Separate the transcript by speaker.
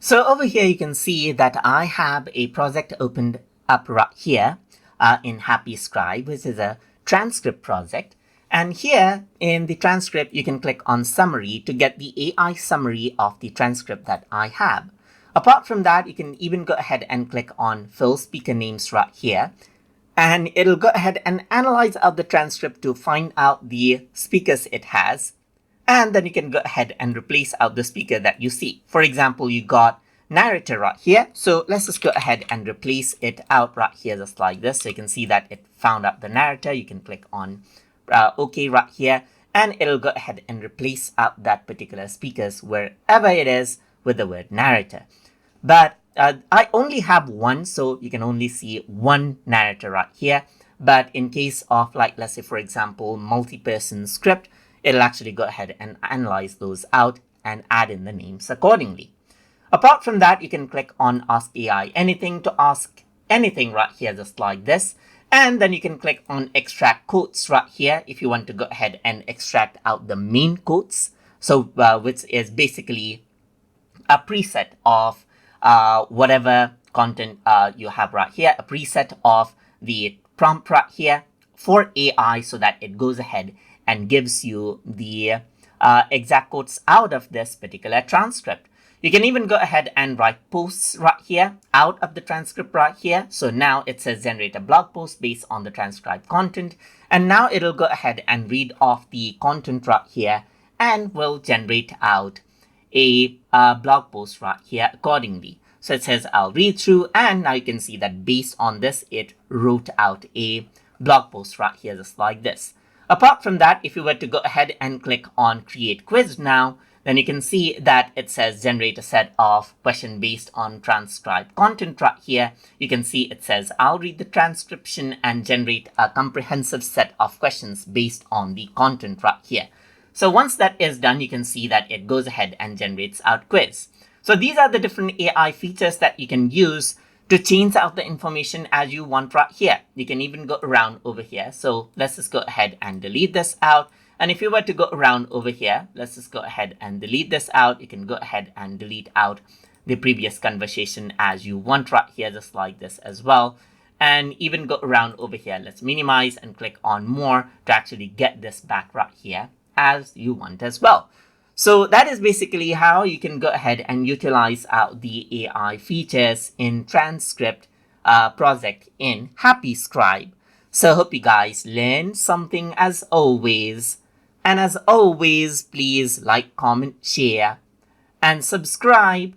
Speaker 1: So over here, you can see that I have a project opened up right here in HappyScribe, which is a transcript project. And here in the transcript, you can click on summary to get the AI summary of the transcript that I have. Apart from that, you can even go ahead and click on fill speaker names right here. And it'll go ahead and analyze out the transcript to find out the speakers it has. And then you can go ahead and replace out the speaker that you see. For example, you got narrator right here. So let's just go ahead and replace it out right here just like this. So you can see that it found out the narrator. You can click on OK right here. And it'll go ahead and replace out that particular speakers wherever it is with the word narrator. But I only have one, so you can only see one narrator right here. But in case of, like, let's say, for example, multi-person script, it'll actually go ahead and analyze those out and add in the names accordingly. Apart from that, you can click on Ask AI Anything to ask anything right here, just like this. And then you can click on Extract Quotes right here if you want to go ahead and extract out the main quotes. So which is basically a preset of whatever content you have right here, a preset of the prompt right here for AI so that it goes ahead and gives you the exact quotes out of this particular transcript. You can even go ahead and write posts right here out of the transcript right here. So now it says generate a blog post based on the transcribed content. And now it'll go ahead and read off the content right here and will generate out a blog post right here accordingly. So it says I'll read through, and now you can see that based on this, it wrote out a blog post right here just like this. Apart from that, if you were to go ahead and click on create quiz now, then you can see that it says generate a set of questions based on transcribed content right here. You can see it says I'll read the transcription and generate a comprehensive set of questions based on the content right here. So once that is done, you can see that it goes ahead and generates out quiz. So these are the different AI features that you can use to change out the information as you want right here. You can even go around over here. So let's just go ahead and delete this out. And if you were to go around over here, let's just go ahead and delete this out. You can go ahead and delete out the previous conversation as you want right here, just like this as well. And even go around over here. Let's minimize and click on more to actually get this back right here as you want as well. So that is basically how you can go ahead and utilize out the AI features in transcript project in HappyScribe. So hope you guys learned something as always. And as always, please like, comment, share, and subscribe.